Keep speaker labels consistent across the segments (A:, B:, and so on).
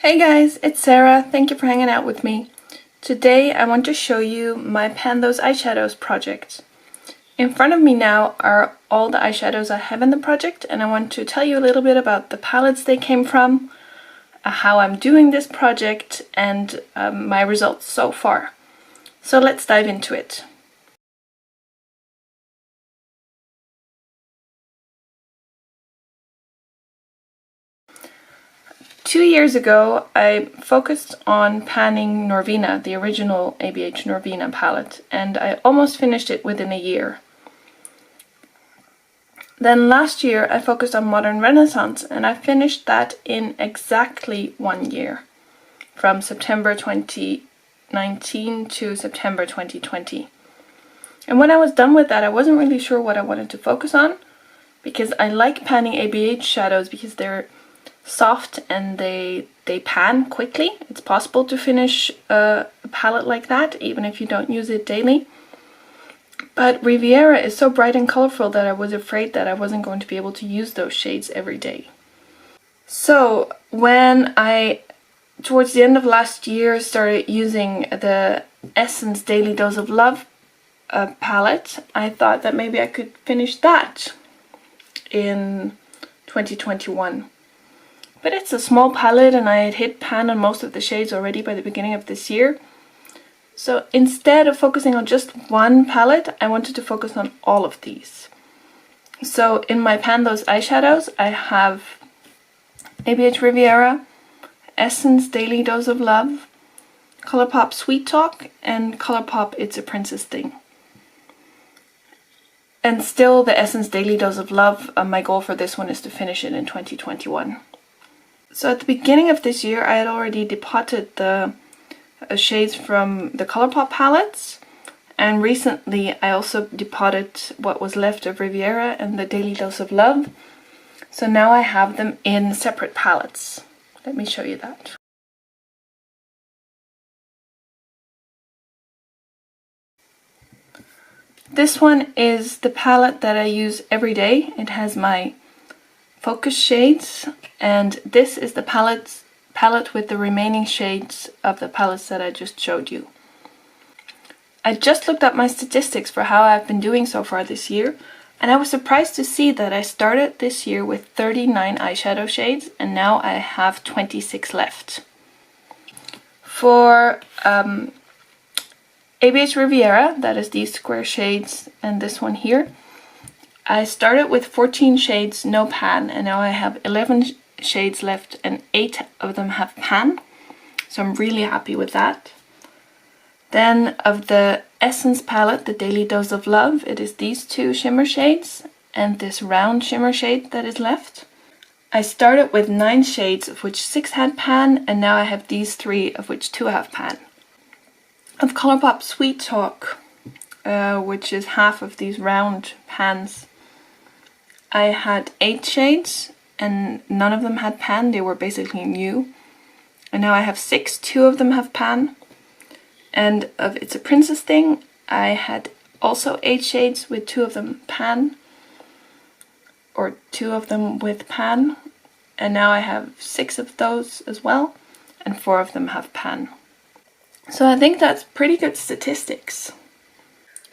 A: Hey guys, it's Sarah. Thank you for hanging out with me. Today I want to show you my Pan Those Eyeshadows project. In front of me now are all the eyeshadows I have in the project, and I want to tell you a little bit about the palettes they came from, how I'm doing this project, and my results so far. So let's dive into it. Two years ago, I focused on panning Norvina, the original ABH Norvina palette, and I almost finished it within a year. Then last year I focused on Modern Renaissance, and I finished that in exactly 1 year, from September 2019 to September 2020. And when I was done with that, I wasn't really sure what I wanted to focus on, because I like panning ABH shadows because they're soft and they pan quickly. It's possible to finish a palette like that even if you don't use it daily. But Riviera is so bright and colorful that I was afraid that I wasn't going to be able to use those shades every day. So when I, towards the end of last year, started using the Essence Daily Dose of Love palette, I thought that maybe I could finish that in 2021. But it's a small palette and I had hit pan on most of the shades already by the beginning of this year. So instead of focusing on just one palette, I wanted to focus on all of these. So in my Pan Those Eyeshadows, I have ABH Riviera, Essence Daily Dose of Love, Colourpop Sweet Talk, and Colourpop It's a Princess Thing. And still the Essence Daily Dose of Love, my goal for this one is to finish it in 2021. So at the beginning of this year I had already depotted the shades from the Colourpop palettes, and recently I also depotted what was left of Riviera and the Daily Dose of Love. So now I have them in separate palettes. Let me show you that. This one is the palette that I use every day. It has my focus shades, and this is the palette with the remaining shades of the palettes that I just showed you. I just looked up my statistics for how I've been doing so far this year, and I was surprised to see that I started this year with 39 eyeshadow shades and now I have 26 left. For ABH Riviera, that is these square shades and this one here, I started with 14 shades, no pan, and now I have 11 shades left and 8 of them have pan. So I'm really happy with that. Then of the Essence palette, the Daily Dose of Love, it is these two shimmer shades and this round shimmer shade that is left. I started with 9 shades, of which 6 had pan, and now I have these 3, of which 2 have pan. Of Colourpop Sweet Talk, which is half of these round pans, I had 8 shades and none of them had pan. They were basically new. And now I have 6, 2 of them have pan. And of It's a Princess Thing, I had also 8 shades with 2 of them pan, or 2 of them with pan. And now I have 6 of those as well, and 4 of them have pan. So I think that's pretty good statistics.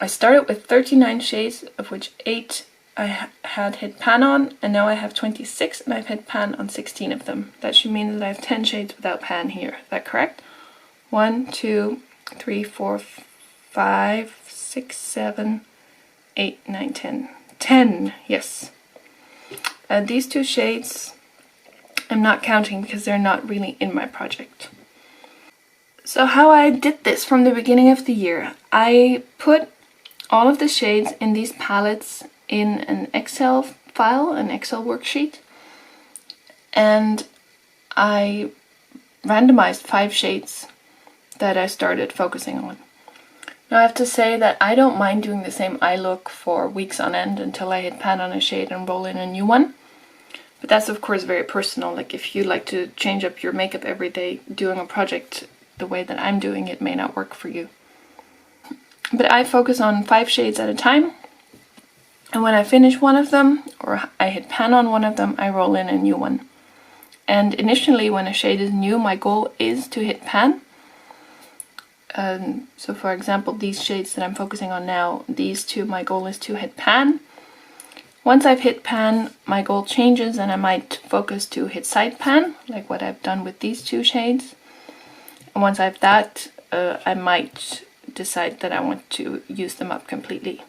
A: I started with 39 shades, of which 8 I had hit pan on, and now I have 26 and I've hit pan on 16 of them. That should mean that I have 10 shades without pan here. Is that correct? 1, 2, 3, 4, 5, 6, 7, 8, 9, 10. 10, yes. These 2 shades I'm not counting because they're not really in my project. So how I did this from the beginning of the year, I put all of the shades in these palettes in an Excel file, an Excel worksheet, and I randomized 5 shades that I started focusing on. Now I have to say that I don't mind doing the same eye look for weeks on end until I hit pan on a shade and roll in a new one. But that's of course very personal. Like if you like to change up your makeup every day, doing a project the way that I'm doing it may not work for you. But I focus on 5 shades at a time. And when I finish one of them, or I hit pan on one of them, I roll in a new one. And initially when a shade is new, my goal is to hit pan. So for example, these shades that I'm focusing on now, these two, my goal is to hit pan. Once I've hit pan, my goal changes and I might focus to hit side pan, like what I've done with these two shades. And once I've that, I might decide that I want to use them up completely.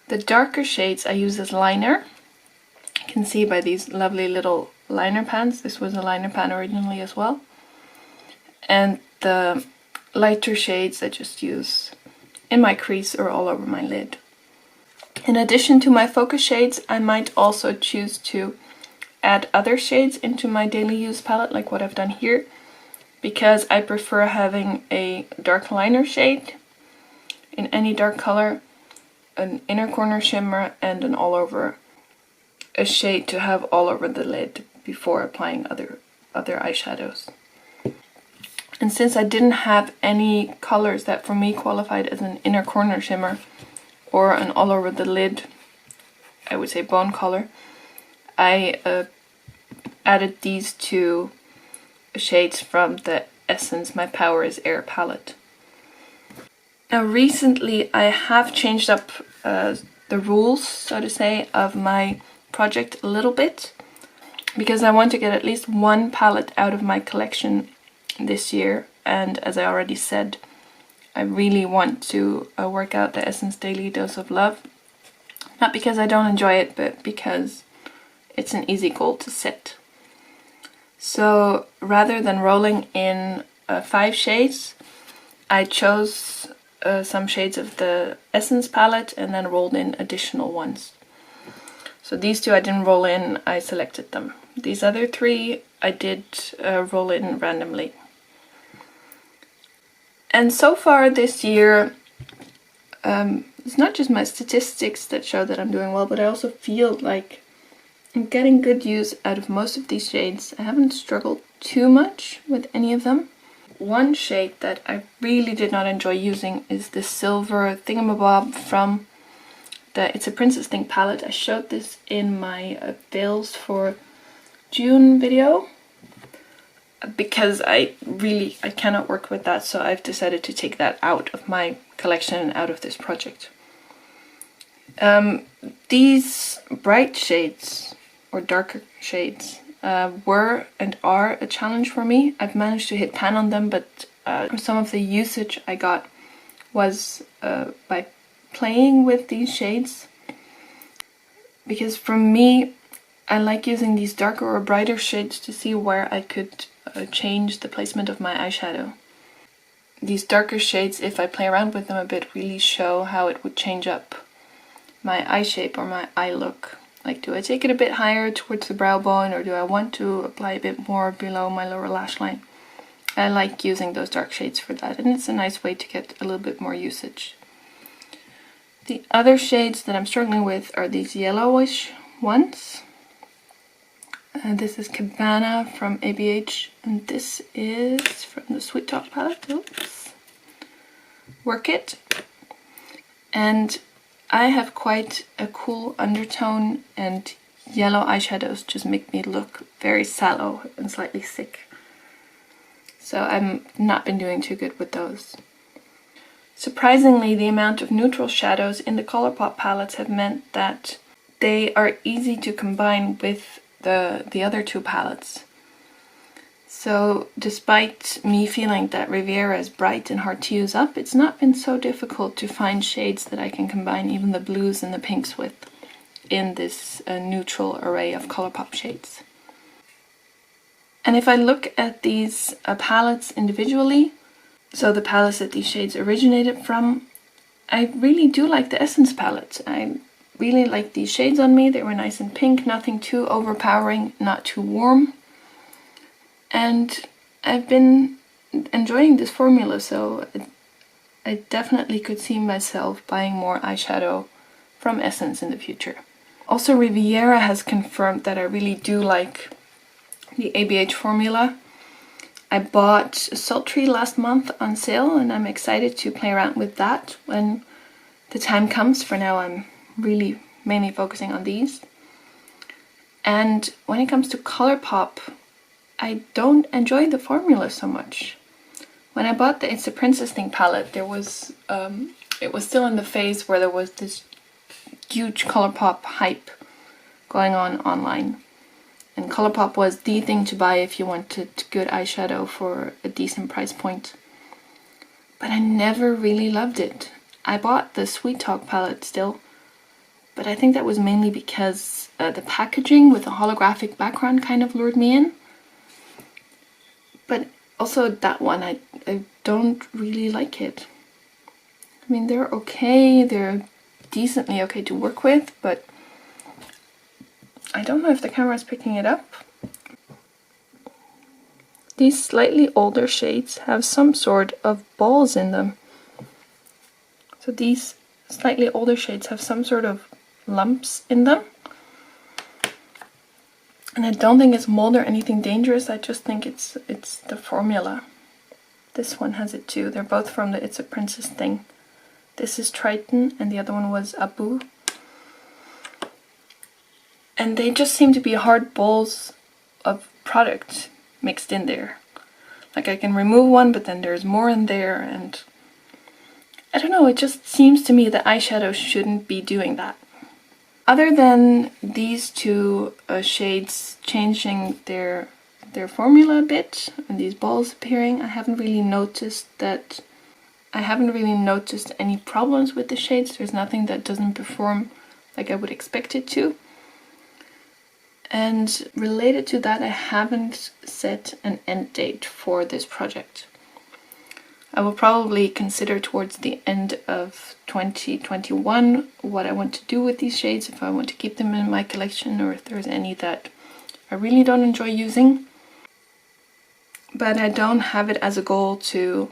A: The darker shades I use as liner. You can see by these lovely little liner pans. This was a liner pan originally as well. And the lighter shades I just use in my crease or all over my lid. In addition to my focus shades, I might also choose to add other shades into my daily use palette, like what I've done here, because I prefer having a dark liner shade in any dark color, an inner corner shimmer, and an all over a shade to have all over the lid before applying other eyeshadows. And since I didn't have any colors that for me qualified as an inner corner shimmer or an all over the lid, I would say bone color, I added these two shades from the Essence My Power is Air palette. Now recently I have changed up the rules, so to say, of my project a little bit, because I want to get at least one palette out of my collection this year, and as I already said, I really want to work out the Essence Daily Dose of Love. Not because I don't enjoy it, but because it's an easy goal to set. So rather than rolling in 5 shades, I chose some shades of the Essence palette and then rolled in additional ones. So these two I didn't roll in, I selected them. These other 3 I did roll in randomly. And so far this year, it's not just my statistics that show that I'm doing well, but I also feel like I'm getting good use out of most of these shades. I haven't struggled too much with any of them. One shade that I really did not enjoy using is the silver thingamabob from the It's a Princess Thing palette. I showed this in my Veils for June video, because I cannot work with that, so I've decided to take that out of my collection and out of this project. These bright shades, or darker shades, were and are a challenge for me. I've managed to hit pan on them, but some of the usage I got was by playing with these shades. Because for me, I like using these darker or brighter shades to see where I could change the placement of my eyeshadow. These darker shades, if I play around with them a bit, really show how it would change up my eye shape or my eye look. Like, do I take it a bit higher towards the brow bone, or do I want to apply a bit more below my lower lash line? I like using those dark shades for that, and it's a nice way to get a little bit more usage. The other shades that I'm struggling with are these yellowish ones. This is Cabana from ABH, and this is from the Sweet Talk palette. Oops. Work It. And I have quite a cool undertone, and yellow eyeshadows just make me look very sallow and slightly sick. So I've not been doing too good with those. Surprisingly, the amount of neutral shadows in the Colourpop palettes have meant that they are easy to combine with the other 2 palettes. So despite me feeling that Riviera is bright and hard to use up, it's not been so difficult to find shades that I can combine even the blues and the pinks with in this neutral array of Colourpop shades. And if I look at these palettes individually, so the palettes that these shades originated from, I really do like the Essence palette. I really like these shades on me. They were nice and pink, nothing too overpowering, not too warm. And I've been enjoying this formula, so I definitely could see myself buying more eyeshadow from Essence in the future. Also, Riviera has confirmed that I really do like the ABH formula. I bought Sultry last month on sale, and I'm excited to play around with that when the time comes. For now, I'm really mainly focusing on these. And when it comes to ColourPop, I don't enjoy the formula so much. When I bought the It's a Princess Thing palette, there was it was still in the phase where there was this huge ColourPop hype going on online. And ColourPop was the thing to buy if you wanted good eyeshadow for a decent price point. But I never really loved it. I bought the Sweet Talk palette still, but I think that was mainly because the packaging with a holographic background kind of lured me in. But also that one, I don't really like it. I mean, they're okay, they're decently okay to work with, but I don't know if the camera is picking it up. These slightly older shades have some sort of balls in them. So these slightly older shades have some sort of lumps in them. And I don't think it's mold or anything dangerous, I just think it's the formula. This one has it too. They're both from the It's a Princess Thing. This is Triton and the other one was Abu. And they just seem to be hard balls of product mixed in there. Like I can remove one, but then there's more in there, and I don't know, it just seems to me that eyeshadow shouldn't be doing that. Other than these two shades changing their formula a bit and these balls appearing, I haven't really noticed any problems with the shades. There's nothing that doesn't perform like I would expect it to. And related to that, I haven't set an end date for this project. I will probably consider towards the end of 2021 what I want to do with these shades, if I want to keep them in my collection or if there's any that I really don't enjoy using. But I don't have it as a goal to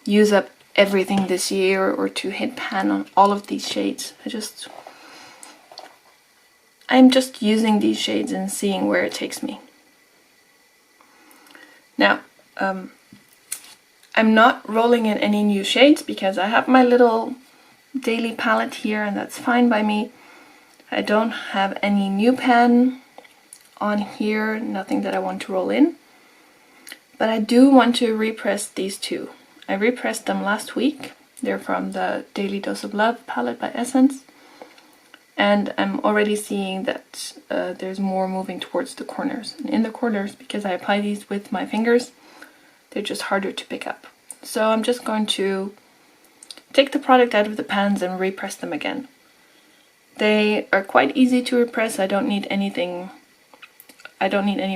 A: use up everything this year or to hit pan on all of these shades. I'm just using these shades and seeing where it takes me. Now, I'm not rolling in any new shades because I have my little daily palette here and that's fine by me. I don't have any new pan on here, nothing that I want to roll in. But I do want to repress these two. I repressed them last week. They're from the Daily Dose of Love palette by Essence. And I'm already seeing that there's more moving towards the corners. And in the corners, because I apply these with my fingers, they're just harder to pick up. So I'm just going to take the product out of the pans and repress them again. They are quite easy to repress. I don't need any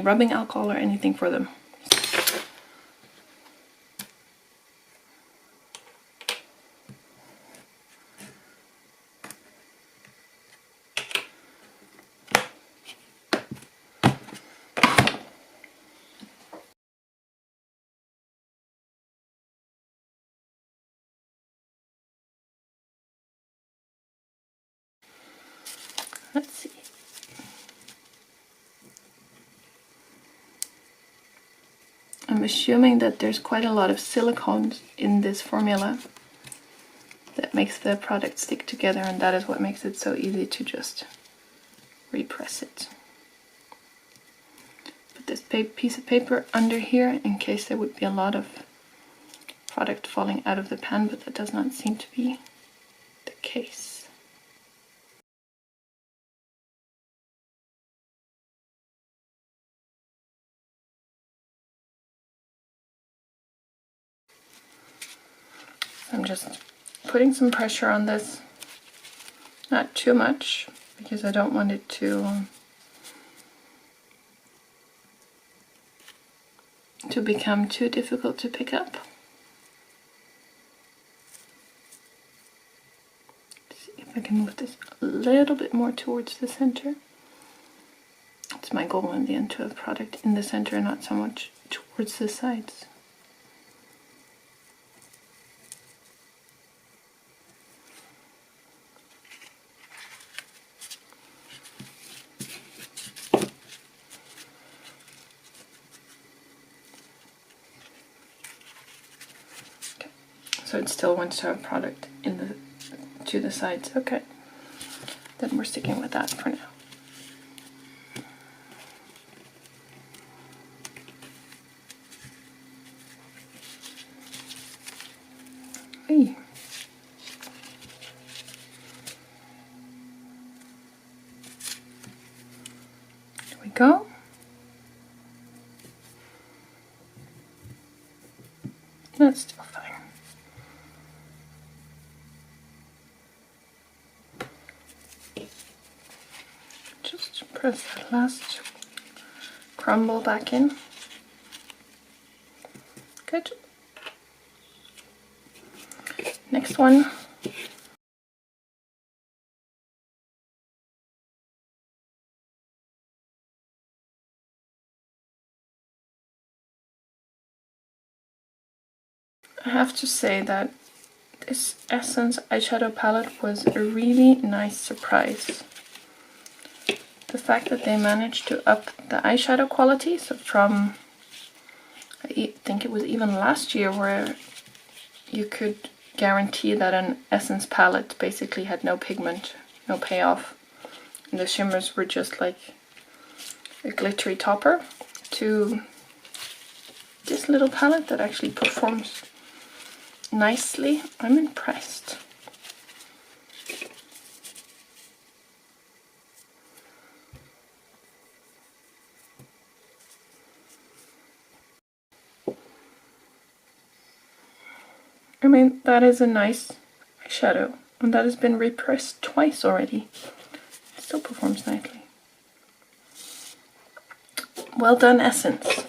A: rubbing alcohol or anything for them. Let's see. I'm assuming that there's quite a lot of silicones in this formula that makes the product stick together, and that is what makes it so easy to just repress it. Put this piece of paper under here in case there would be a lot of product falling out of the pan, but that does not seem to be the case. I'm just putting some pressure on this, not too much, because I don't want it to become too difficult to pick up. Let's see if I can move this a little bit more towards the center. It's my goal in the end to have product in the center, not so much towards the sides. So it still wants to have product to the sides. Okay, then we're sticking with that for now. Hey. There we go. That's still fine. Just press that last crumble back in. Good. Next one. I have to say that this Essence eyeshadow palette was a really nice surprise. The fact that they managed to up the eyeshadow quality, so from, I think it was even last year where you could guarantee that an Essence palette basically had no pigment, no payoff, and the shimmers were just like a glittery topper, to this little palette that actually performs nicely. I'm impressed. I mean, that is a nice eyeshadow, and that has been repressed twice already. It still performs nicely. Well done, Essence.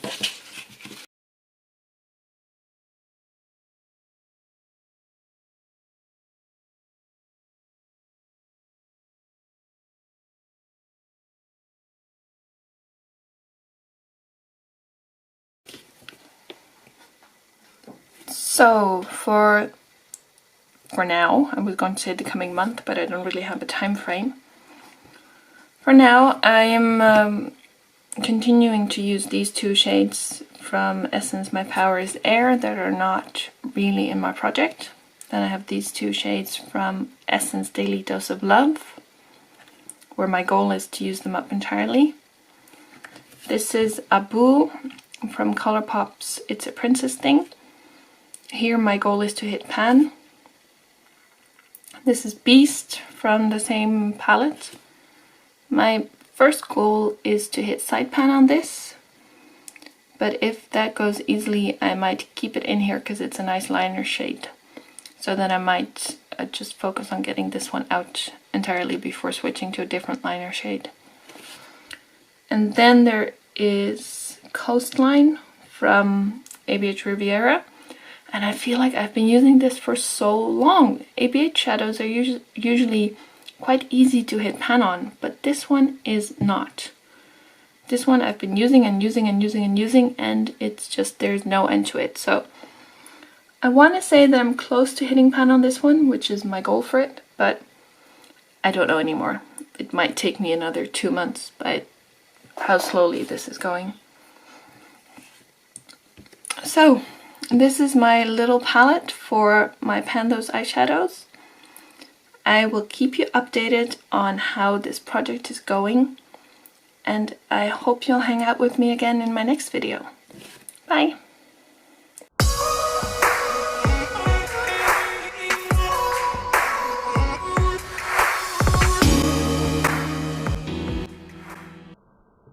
A: So for now, I was going to say the coming month, but I don't really have a time frame. For now, I am continuing to use these two shades from Essence My Power is Air that are not really in my project. Then I have these two shades from Essence Daily Dose of Love, where my goal is to use them up entirely. This is Abu from Colourpop's It's a Princess Thing. Here my goal is to hit pan. This is Beast from the same palette. My first goal is to hit side pan on this, but if that goes easily I might keep it in here because it's a nice liner shade. So then I might just focus on getting this one out entirely before switching to a different liner shade. And then there is Coastline from ABH Riviera. And I feel like I've been using this for so long. ABH shadows are usually quite easy to hit pan on, but this one is not. This one I've been using and using and using and using, and it's just, there's no end to it. So I want to say that I'm close to hitting pan on this one, which is my goal for it, but I don't know anymore. It might take me another 2 months by how slowly this is going. So this is my little palette for my Pan Those eyeshadows. I will keep you updated on how this project is going, and I hope you'll hang out with me again in my next video. Bye!